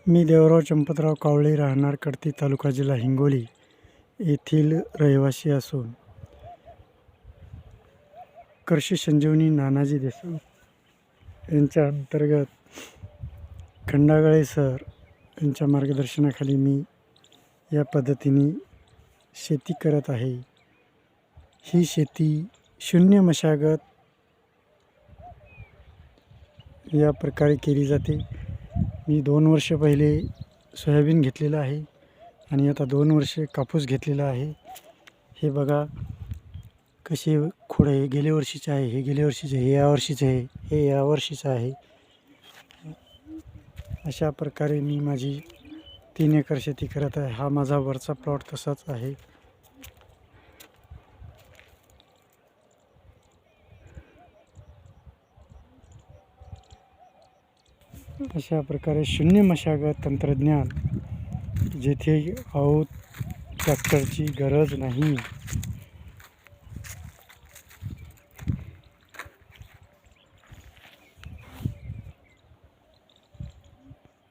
मी देवराव चंपतराव कावळे, राहणार कडती, तालुका जिल्हा हिंगोली येथील रहिवासी असून कृषी संजीवनी नानाजी देशमुख यांच्या अंतर्गत खंडागळे सर यांच्या मार्गदर्शनाखाली मी या पद्धतीने शेती करत आहे। ही शेती शून्य मशागत या प्रकारे केली जाते। मी 2 वर्ष पहिले सोयाबीन घेतलेलं आहे आणि आता 2 वर्षे कापूस घेतलेला आहे। हे बघा कसे खोड आहे, गेल्या वर्षीचे आहे, हे गेल्या वर्षीचे, हे या वर्षीचे आहे, हे या वर्षीचं आहे। अशा प्रकारे मी माझी 3 एकर शेती करत आहे। हा माझा वरचा प्लॉट तसाच आहे। अशा प्रकारे शून्य मशागत तंत्रज्ञान, जेथे ट्रॅक्टरची गरज नाही।